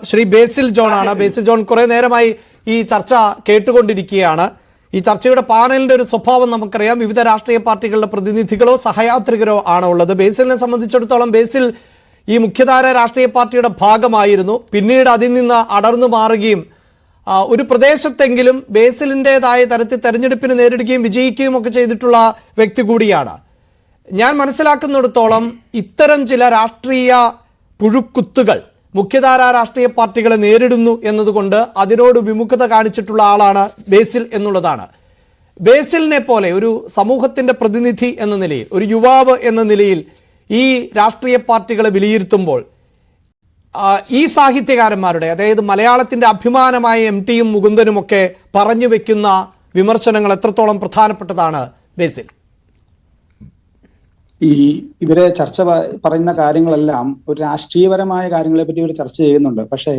ശ്രീ ബേസിൽ John ആണ്. ബേസിൽ John കുറെ നേരമായി ഈ ചർച്ച കേട്ടുകൊണ്ടിരിക്കുകയാണ്. ഈ ചർച്ചയുടെ പാനലിന്റെ ഒരു സ്വഭാവം നമുക്കറിയാം. വിവിധ രാഷ്ട്രീയ പാർട്ടികളുടെ പ്രതിനിധികളോ സഹയാത്രികരോ ആണ് ഉള്ളത്. ബേസിലിനെ സംബന്ധിച്ചിടത്തോളം ബേസിൽ ഈ മുഖ്യധാര രാഷ്ട്രീയ പാർട്ടിയുടെ ഭാഗമായിരുന്നു. പിന്നീട് അതിൽ നിന്ന് അടർന്നു മാറുകയും ഒരു പ്രദേശത്തെങ്കിലും ബേസിലിൻ്റെതായ തരത്തിൽ തെരഞ്ഞെടുപ്പിന് നേരിടുകയും വിജയിക്കുകയും ഒക്കെ ചെയ്തിട്ടുള്ള വ്യക്തി കൂടിയാണ്. ഞാൻ മനസ്സിലാക്കുന്നിടത്തോളം ഇത്തരം ചില രാഷ്ട്രീയ പുഴുക്കുത്തുകൾ മുഖ്യധാര രാഷ്ട്രീയ പാർട്ടികളെ നേരിടുന്നു എന്നതുകൊണ്ട് അതിനോട് വിമുഖത കാണിച്ചിട്ടുള്ള ആളാണ് ബേസിൽ എന്നുള്ളതാണ്. ബേസിലിനെ പോലെ ഒരു സമൂഹത്തിന്റെ പ്രതിനിധി എന്ന നിലയിൽ, ഒരു യുവാവ് എന്ന നിലയിൽ ഈ രാഷ്ട്രീയ പാർട്ടികളെ വിലയിരുത്തുമ്പോൾ ഈ സാഹിത്യകാരന്മാരുടെ, അതായത് മലയാളത്തിന്റെ അഭിമാനമായ MTയും മുകുന്ദനും ഒക്കെ പറഞ്ഞു വെക്കുന്ന വിമർശനങ്ങൾ എത്രത്തോളം പ്രധാനപ്പെട്ടതാണ് ബേസിൽ? ഇവരെ പറയുന്ന കാര്യങ്ങളെല്ലാം ഒരു രാഷ്ട്രീയപരമായ കാര്യങ്ങളെ പറ്റി ഇവർ ചർച്ച ചെയ്യുന്നുണ്ട്. പക്ഷേ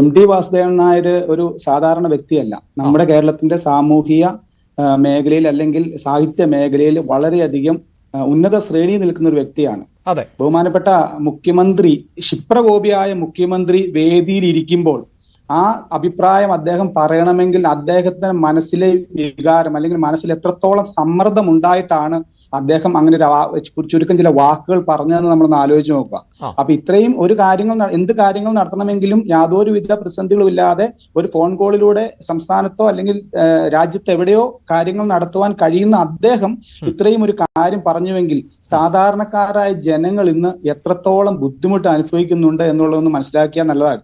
MT വാസുദേവൻ നായർ ഒരു സാധാരണ വ്യക്തിയല്ല. നമ്മുടെ കേരളത്തിന്റെ സാമൂഹിക മേഖലയിൽ അല്ലെങ്കിൽ സാഹിത്യ മേഖലയിൽ വളരെയധികം ഉന്നത ശ്രേണി നിൽക്കുന്ന ഒരു വ്യക്തിയാണ്. ബഹുമാനപ്പെട്ട മുഖ്യമന്ത്രി, ക്ഷിപ്രകോപിയായ മുഖ്യമന്ത്രി വേദിയിൽ ഇരിക്കുമ്പോൾ ആ അഭിപ്രായം അദ്ദേഹം പറയണമെങ്കിൽ അദ്ദേഹത്തിന്റെ മനസ്സിലെ വികാരം അല്ലെങ്കിൽ മനസ്സിൽ എത്രത്തോളം സമ്മർദ്ദം ഉണ്ടായിട്ടാണ് അദ്ദേഹം അങ്ങനെ ചുരുക്കം ചില വാക്കുകൾ പറഞ്ഞതെന്ന് നമ്മളൊന്ന് ആലോചിച്ച് നോക്കുക. അപ്പൊ ഇത്രയും എന്ത് കാര്യങ്ങൾ നടത്തണമെങ്കിലും യാതൊരുവിധ പ്രതിസന്ധികളും ഇല്ലാതെ ഒരു ഫോൺ കോളിലൂടെ സംസ്ഥാനത്തോ അല്ലെങ്കിൽ രാജ്യത്ത് എവിടെയോ കാര്യങ്ങൾ നടത്തുവാൻ കഴിയുന്ന അദ്ദേഹം ഇത്രയും ഒരു കാര്യം പറഞ്ഞുവെങ്കിൽ സാധാരണക്കാരായ ജനങ്ങൾ ഇന്ന് എത്രത്തോളം ബുദ്ധിമുട്ട് അനുഭവിക്കുന്നുണ്ട് എന്നുള്ളതൊന്ന് മനസ്സിലാക്കിയാൽ നല്ലതാണ്.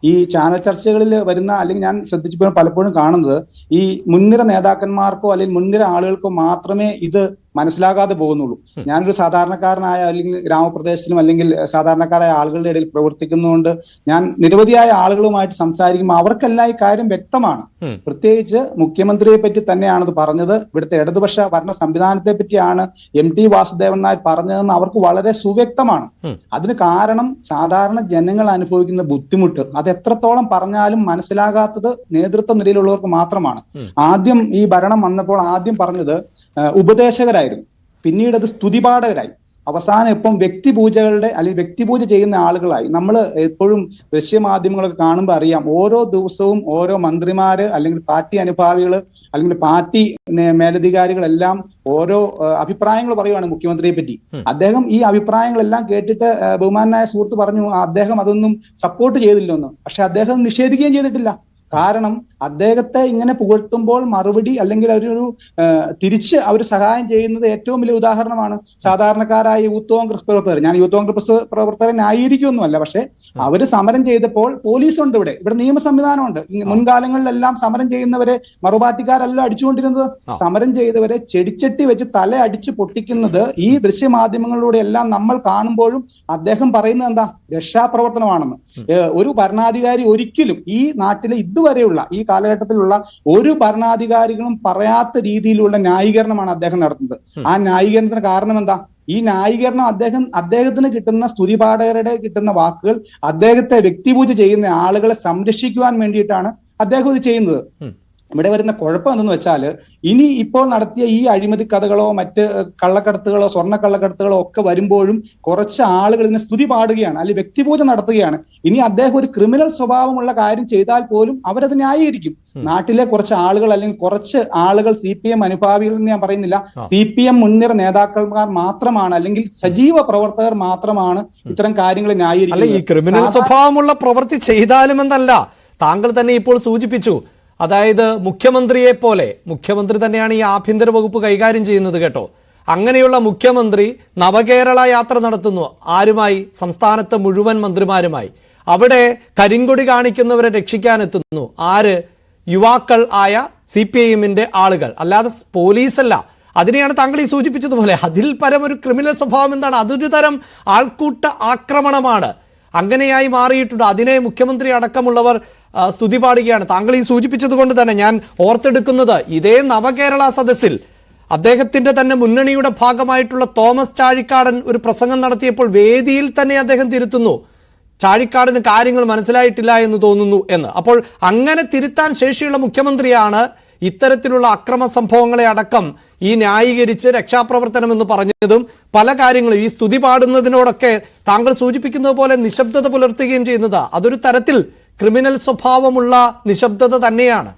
ഈ ചാനൽ ചർച്ചകളിൽ വരുന്ന, അല്ലെങ്കിൽ ഞാൻ ശ്രദ്ധിച്ചപ്പോൾ പലപ്പോഴും കാണുന്നത്, ഈ മുൻനിര നേതാക്കന്മാർക്കോ അല്ലെങ്കിൽ മുൻനിര ആളുകൾക്കോ മാത്രമേ ഇത് മനസ്സിലാകാതെ പോകുന്നുള്ളൂ. ഞാനൊരു സാധാരണക്കാരനായ അല്ലെങ്കിൽ ഗ്രാമപ്രദേശത്തിലും അല്ലെങ്കിൽ സാധാരണക്കാരായ ആളുകളുടെ ഇടയിൽ പ്രവർത്തിക്കുന്നതുകൊണ്ട് ഞാൻ നിരവധിയായ ആളുകളുമായിട്ട് സംസാരിക്കുമ്പോൾ അവർക്കെല്ലാം ഈ കാര്യം വ്യക്തമാണ്. പ്രത്യേകിച്ച് മുഖ്യമന്ത്രിയെ പറ്റി തന്നെയാണത് പറഞ്ഞത്. ഇവിടുത്തെ ഇടതുപക്ഷ ഭരണ സംവിധാനത്തെ പറ്റിയാണ് MT വാസുദേവൻ നായർ പറഞ്ഞതെന്ന് അവർക്ക് വളരെ സുവ്യക്തമാണ്. അതിന് കാരണം സാധാരണ ജനങ്ങൾ അനുഭവിക്കുന്ന ബുദ്ധിമുട്ട് അത് എത്രത്തോളം പറഞ്ഞാലും മനസ്സിലാകാത്തത് നേതൃത്വ നിലയിലുള്ളവർക്ക് മാത്രമാണ്. ആദ്യം ഈ ഭരണം വന്നപ്പോൾ ആദ്യം പറഞ്ഞത് ഉപദേശകരായിരുന്നു, പിന്നീട് അത് സ്തുതിപാഠകരായി, അവസാനം ഇപ്പം വ്യക്തിപൂജകളുടെ അല്ലെങ്കിൽ വ്യക്തിപൂജ ചെയ്യുന്ന ആളുകളായി. നമ്മൾ എപ്പോഴും ദൃശ്യമാധ്യമങ്ങളൊക്കെ കാണുമ്പോൾ അറിയാം, ഓരോ ദിവസവും ഓരോ മന്ത്രിമാര് അല്ലെങ്കിൽ പാർട്ടി അനുഭാവികള് അല്ലെങ്കിൽ പാർട്ടി മേലധികാരികളെല്ലാം ഓരോ അഭിപ്രായങ്ങൾ പറയുവാണ് മുഖ്യമന്ത്രിയെ പറ്റി. അദ്ദേഹം ഈ അഭിപ്രായങ്ങളെല്ലാം കേട്ടിട്ട് ബഹുമാനായ സുഹൃത്ത് പറഞ്ഞു അദ്ദേഹം അതൊന്നും സപ്പോർട്ട് ചെയ്തില്ലെന്ന്. പക്ഷെ അദ്ദേഹം നിഷേധിക്കുകയും ചെയ്തിട്ടില്ല. കാരണം അദ്ദേഹത്തെ ഇങ്ങനെ പുകഴ്ത്തുമ്പോൾ മറുപടി അല്ലെങ്കിൽ അവരൊരു തിരിച്ച് അവർ സഹായം ചെയ്യുന്നത് ഏറ്റവും വലിയ ഉദാഹരണമാണ് സാധാരണക്കാരായ യൂത്ത് കോൺഗ്രസ് പ്രവർത്തകർ. ഞാൻ യൂത്ത് കോൺഗ്രസ് പ്രവർത്തകരെ ന്യായീകരിക്കൊന്നുമല്ല, പക്ഷെ അവര് സമരം ചെയ്തപ്പോൾ പോലീസുണ്ട്, ഇവിടെ നിയമ സംവിധാനമുണ്ട്. മുൻകാലങ്ങളിലെല്ലാം സമരം ചെയ്യുന്നവരെ മറുപാർട്ടിക്കാരല്ല അടിച്ചുകൊണ്ടിരുന്നത്. സമരം ചെയ്തവരെ ചെടിച്ചട്ടി വെച്ച് തല അടിച്ച് പൊട്ടിക്കുന്നത് ഈ ദൃശ്യമാധ്യമങ്ങളിലൂടെ എല്ലാം നമ്മൾ കാണുമ്പോഴും അദ്ദേഹം പറയുന്നത് എന്താ? രക്ഷാപ്രവർത്തനമാണെന്ന്. ഒരു ഭരണാധികാരി ഒരിക്കലും ഈ നാട്ടിലെ ഇതുവരെയുള്ള ഈ കാലഘട്ടത്തിലുള്ള ഒരു ഭരണാധികാരികളും പറയാത്ത രീതിയിലുള്ള ന്യായീകരണമാണ് അദ്ദേഹം നടത്തുന്നത്. ആ ന്യായീകരണത്തിന് കാരണം എന്താ? ഈ ന്യായീകരണം അദ്ദേഹത്തിന് കിട്ടുന്ന സ്തുതിപാഠകരുടെ കിട്ടുന്ന വാക്കുകൾ അദ്ദേഹത്തെ വ്യക്തിപൂജ ചെയ്യുന്ന ആളുകളെ സംരക്ഷിക്കുവാൻ വേണ്ടിയിട്ടാണ് അദ്ദേഹം ഇത് ചെയ്യുന്നത്. ഇവിടെ വരുന്ന കുഴപ്പം എന്തെന്ന് വെച്ചാൽ, ഇനി ഇപ്പോൾ നടത്തിയ ഈ അഴിമതി കഥകളോ മറ്റ് കള്ളക്കടത്തുകളോ സ്വർണ്ണക്കള്ളക്കടത്തുകളോ ഒക്കെ വരുമ്പോഴും കുറച്ച് ആളുകൾ ഇതിനെ സ്തുതി പാടുകയാണ്, അല്ലെങ്കിൽ വ്യക്തിപൂജ നടത്തുകയാണ്. ഇനി അദ്ദേഹം ഒരു ക്രിമിനൽ സ്വഭാവമുള്ള കാര്യം ചെയ്താൽ പോലും അവരത് ന്യായീകരിക്കും. നാട്ടിലെ കുറച്ച് ആളുകൾ അല്ലെങ്കിൽ കുറച്ച് ആളുകൾ CPM അനുഭാവികൾ എന്ന് ഞാൻ പറയുന്നില്ല, CPM മുൻനിര നേതാക്കന്മാർ മാത്രമാണ് അല്ലെങ്കിൽ സജീവ പ്രവർത്തകർ മാത്രമാണ് ഇത്തരം കാര്യങ്ങൾ ന്യായീകരിക്കുന്നത്. ഈ ക്രിമിനൽ സ്വഭാവമുള്ള പ്രവൃത്തി ചെയ്താലും എന്നല്ല, താങ്കൾ തന്നെ ഇപ്പോൾ സൂചിപ്പിച്ചു. അതായത് മുഖ്യമന്ത്രിയെ പോലെ, മുഖ്യമന്ത്രി തന്നെയാണ് ഈ ആഭ്യന്തര വകുപ്പ് കൈകാര്യം ചെയ്യുന്നത് കേട്ടോ. അങ്ങനെയുള്ള മുഖ്യമന്ത്രി നവകേരള യാത്ര നടത്തുന്നു. ആരുമായി? സംസ്ഥാനത്തെ മുഴുവൻ മന്ത്രിമാരുമായി. അവിടെ കരിങ്കൊടി കാണിക്കുന്നവരെ രക്ഷിക്കാനെത്തുന്നു. ആര്? യുവാക്കൾ ആയ CPIMന്റെ ആളുകൾ, അല്ലാതെ പോലീസല്ല. അതിനെയാണ് താങ്കൾ ഈ സൂചിപ്പിച്ചതുപോലെ. അതിൽ പരം ഒരു ക്രിമിനൽ സ്വഭാവം എന്താണ്? അതൊരു തരം ആൾക്കൂട്ട ആക്രമണമാണ്. അങ്ങനെയായി മാറിയിട്ടുണ്ട്. അതിനെ മുഖ്യമന്ത്രി അടക്കമുള്ളവർ സ്തുതി പാടുകയാണ്. താങ്കൾ ഈ സൂചിപ്പിച്ചത് കൊണ്ട് തന്നെ ഞാൻ ഓർത്തെടുക്കുന്നത്, ഇതേ നവകേരള സദസ്സിൽ അദ്ദേഹത്തിന്റെ തന്നെ മുന്നണിയുടെ ഭാഗമായിട്ടുള്ള തോമസ് ചാഴിക്കാടൻ ഒരു പ്രസംഗം നടത്തിയപ്പോൾ വേദിയിൽ തന്നെ അദ്ദേഹം തിരുത്തുന്നു, ചാഴിക്കാടന് കാര്യങ്ങൾ മനസ്സിലായിട്ടില്ല എന്ന് തോന്നുന്നു എന്ന്. അപ്പോൾ അങ്ങനെ തിരുത്താൻ ശേഷിയുള്ള മുഖ്യമന്ത്രിയാണ് ഇത്തരത്തിലുള്ള അക്രമ സംഭവങ്ങളെ അടക്കം ഈ ന്യായീകരിച്ച് രക്ഷാപ്രവർത്തനം എന്ന് പറഞ്ഞതും പല കാര്യങ്ങളും ഈ സ്തുതി പാടുന്നതിനോടൊക്കെ താങ്കൾ സൂചിപ്പിക്കുന്നത് പോലെ നിശബ്ദത പുലർത്തുകയും ചെയ്യുന്നത് അതൊരു തരത്തിൽ ക്രിമിനൽ സ്വഭാവമുള്ള നിശബ്ദത തന്നെയാണ്.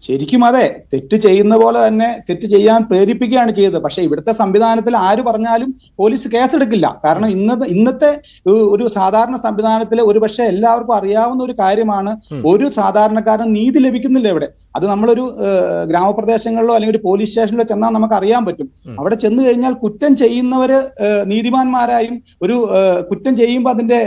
ശരിക്കും അതെ, തെറ്റ് ചെയ്യുന്ന പോലെ തന്നെ തെറ്റ് ചെയ്യാൻ പ്രേരിപ്പിക്കുകയാണ് ചെയ്തത്. പക്ഷെ ഇവിടുത്തെ സംവിധാനത്തിൽ ആര് പറഞ്ഞാലും പോലീസ് കേസെടുക്കില്ല. കാരണം ഇന്നത്തെ ഒരു സാധാരണ സംവിധാനത്തിൽ ഒരുപക്ഷെ എല്ലാവർക്കും അറിയാവുന്ന ഒരു കാര്യമാണ്, ഒരു സാധാരണക്കാരന് നീതി ലഭിക്കുന്നില്ല ഇവിടെ. അത് നമ്മളൊരു ഗ്രാമപ്രദേശങ്ങളിലോ അല്ലെങ്കിൽ ഒരു പോലീസ് സ്റ്റേഷനിലോ ചെന്നാൽ നമുക്ക് അറിയാൻ പറ്റും. അവിടെ ചെന്ന് കഴിഞ്ഞാൽ കുറ്റം ചെയ്യുന്നവര് നീതിമാന്മാരായും ഒരു കുറ്റം ചെയ്യുമ്പോൾ അതിന്റെ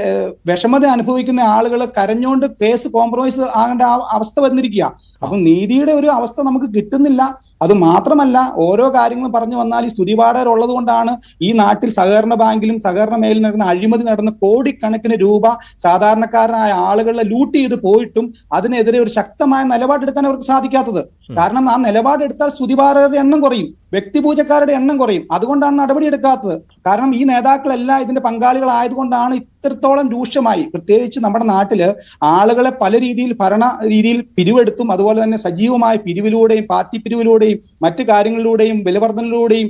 വിഷമത അനുഭവിക്കുന്ന ആളുകൾ കരഞ്ഞുകൊണ്ട് കേസ് കോംപ്രമൈസ് ആകേണ്ട അവസ്ഥ വന്നിരിക്കുക. അപ്പൊ നീതിയുടെ ഒരു അവസ്ഥ നമുക്ക് കിട്ടുന്നില്ല. അത് മാത്രമല്ല, ഓരോ കാര്യങ്ങളും പറഞ്ഞു വന്നാൽ ഈ സ്തുതിപാഠകർ ഉള്ളത് കൊണ്ടാണ് ഈ നാട്ടിൽ സഹകരണ ബാങ്കിലും സഹകരണ മേഖലയിൽ നടന്ന അഴിമതി നടന്ന കോടിക്കണക്കിന് രൂപ സാധാരണക്കാരനായ ആളുകളെ ലൂട്ട് ചെയ്ത് പോയിട്ടും അതിനെതിരെ ഒരു ശക്തമായ നിലപാടെടുക്കാൻ അവർക്ക് സാധിക്കാത്തത്. കാരണം ആ നിലപാടെടുത്താൽ സ്തുതിപാഠകരുടെ എണ്ണം കുറയും, വ്യക്തിപൂജക്കാരുടെ എണ്ണം കുറയും. അതുകൊണ്ടാണ് നടപടിയെടുക്കാത്തത്. കാരണം ഈ നേതാക്കളെല്ലാം ഇതിന്റെ പങ്കാളികളായതുകൊണ്ടാണ് ഇത്രത്തോളം രൂക്ഷമായി. പ്രത്യേകിച്ച് നമ്മുടെ നാട്ടില് ആളുകളെ പല രീതിയിൽ ഭരണ രീതിയിൽ പിരിവെടുത്തും അതുപോലെ തന്നെ സജീവമായ പിരിവിലൂടെയും പാർട്ടി പിരിവിലൂടെയും മറ്റു കാര്യങ്ങളിലൂടെയും വിലവർദ്ധനയിലൂടെയും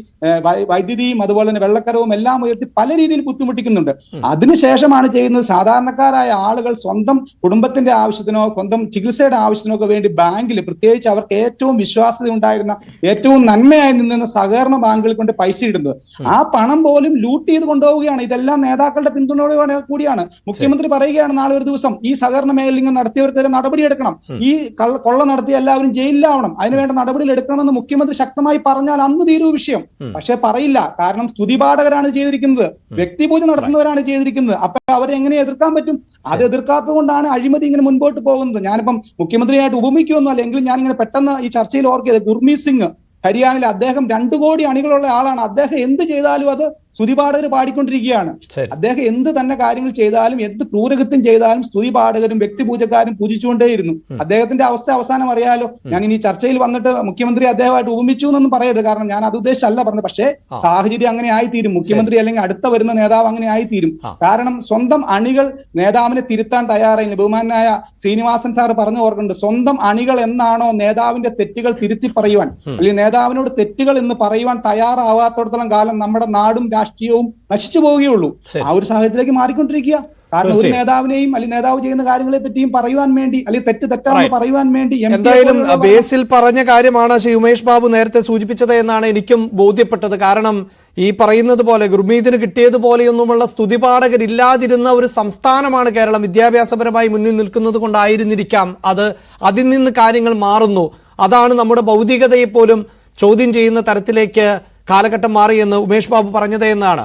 വൈദ്യുതിയും അതുപോലെ തന്നെ വെള്ളക്കരവും എല്ലാം ഉയർത്തി പല രീതിയിൽ ബുദ്ധിമുട്ടിക്കുന്നുണ്ട്. അതിനുശേഷമാണ് ചെയ്യുന്നത് സാധാരണക്കാരായ ആളുകൾ സ്വന്തം കുടുംബത്തിന്റെ ആവശ്യത്തിനോ സ്വന്തം ചികിത്സയുടെ ആവശ്യത്തിനോ ഒക്കെ വേണ്ടി ബാങ്കിൽ, പ്രത്യേകിച്ച് അവർക്ക് ഏറ്റവും വിശ്വാസ്യത ഉണ്ടായിരുന്ന ഏറ്റവും നന്മയായി നിന്ന സഹകരണ ബാങ്കുകൾ കൊണ്ട് പൈസ ഇടുന്നത്. ആ പണം പോലും ലൂട്ട് ചെയ്ത് കൊണ്ടുപോവുകയാണ്. ഇതെല്ലാം നേതാക്കളുടെ പിന്തുണയോടെ കൂടിയാണ്. മുഖ്യമന്ത്രി പറയുകയാണ് നാളെ ഒരു ദിവസം ഈ സഹകരണ മേഖലയിൽ നടത്തിയവർക്കെതിരെ നടപടിയെടുക്കണം, ഈ കൊള്ള നടത്തിയ എല്ലാവരും ജയിലിലാവണം, അതിനുവേണ്ട നടപടികൾ എടുക്കണമെന്ന് മുഖ്യമന്ത്രി ശക്തമായി പറഞ്ഞാൽ അന്ന് തീരൂ വിഷയം. പക്ഷെ പറയില്ല. കാരണം സ്തുതിപാഠകരാണ് ചെയ്തിരിക്കുന്നത്, വ്യക്തിപൂജ നടത്തുന്നവരാണ് ചെയ്തിരിക്കുന്നത്. അപ്പൊ അവരെ എങ്ങനെ എതിർക്കാൻ പറ്റും? അത് എതിർക്കാത്തത് കൊണ്ടാണ് അഴിമതി ഇങ്ങനെ മുൻപോട്ട് പോകുന്നത്. ഞാനിപ്പം മുഖ്യമന്ത്രിയായിട്ട് ഉപമിക്കുമെന്നോ അല്ലെങ്കിൽ ഞാനിങ്ങനെ പെട്ടെന്ന് ഈ ചർച്ചയിൽ ഓർക്കിയത് ഗുർമീത് സിംഗ് ഹരിയാനയിൽ, അദ്ദേഹം 2 കോടി അണികളുള്ള ആളാണ്. അദ്ദേഹം എന്ത് ചെയ്താലും അത് സ്തുതിപാഠകർ പാടിക്കൊണ്ടിരിക്കുകയാണ്. അദ്ദേഹം എന്ത് തന്നെ കാര്യങ്ങൾ ചെയ്താലും എന്ത് ക്രൂരകൃത്യം ചെയ്താലും സ്തുതിപാഠകരും വ്യക്തിപൂജക്കാരും പൂജിച്ചുകൊണ്ടേയിരുന്നു. അദ്ദേഹത്തിന്റെ അവസ്ഥ അവസാനം അറിയാലോ. ഞാൻ ഇനി ചർച്ചയിൽ വന്നിട്ട് മുഖ്യമന്ത്രി അദ്ദേഹമായിട്ട് ഉപമിച്ചു എന്നൊന്നും പറയരുത്, കാരണം ഞാൻ അത് ഉദ്ദേശിച്ചല്ല പറഞ്ഞത്. പക്ഷേ സാഹചര്യം അങ്ങനെ ആയിത്തീരും. മുഖ്യമന്ത്രി അല്ലെങ്കിൽ അടുത്ത വരുന്ന നേതാവ് അങ്ങനെ ആയിത്തീരും. കാരണം സ്വന്തം അണികൾ നേതാവിനെ തിരുത്താൻ തയ്യാറായില്ല. ബഹുമാനായ ശ്രീനിവാസൻ സാർ പറഞ്ഞു ഓർക്കുന്നുണ്ട്, സ്വന്തം അണികൾ എന്നാണോ നേതാവിന്റെ തെറ്റുകൾ തിരുത്തി പറയുവാൻ അല്ലെങ്കിൽ നേതാവിനോട് തെറ്റുകൾ എന്ന് പറയുവാൻ തയ്യാറാവാത്തോടത്തോളം കാലം നമ്മുടെ നാടും രാഷ്ട്രീയവും നശിച്ചു പോവുകയുള്ളൂ. ആ ഒരു സാഹചര്യത്തിലേക്ക് മാറിക്കൊണ്ടിരിക്കുക. കാരണം ഒരു നേതാവിനെയും അല്ലെങ്കിൽ നേതാവ് ചെയ്യുന്ന കാര്യങ്ങളെ പറ്റിയും പറയുവാൻ വേണ്ടി അല്ലെങ്കിൽ തെറ്റാണെന്ന് പറയുവാൻ വേണ്ടി എന്തായാലും ബേസിൽ പറഞ്ഞ കാര്യമാണ് ശ്രീ ഉമേഷ് ബാബു നേരത്തെ സൂചിപ്പിച്ചത് എന്നാണ് എനിക്കും ബോധ്യപ്പെട്ടത്. കാരണം ഈ പറയുന്നത് പോലെ ഗുർമീതിന് കിട്ടിയതുപോലെയൊന്നുമുള്ള സ്തുതിപാഠകരില്ലാതിരുന്ന ഒരു സംസ്ഥാനമാണ് കേരളം. വിദ്യാഭ്യാസപരമായി മുന്നിൽ നിൽക്കുന്നത് കൊണ്ടായിരുന്നിരിക്കാം അത്. അതിൽ നിന്ന് കാര്യങ്ങൾ മാറുന്നു. അതാണ് നമ്മുടെ ഭൗതികതയെ പോലും ചോദ്യം ചെയ്യുന്ന തരത്തിലേക്ക് കാലഘട്ടം മാറിയെന്ന് ഉമേഷ് ബാബു പറഞ്ഞത് എന്നാണ്.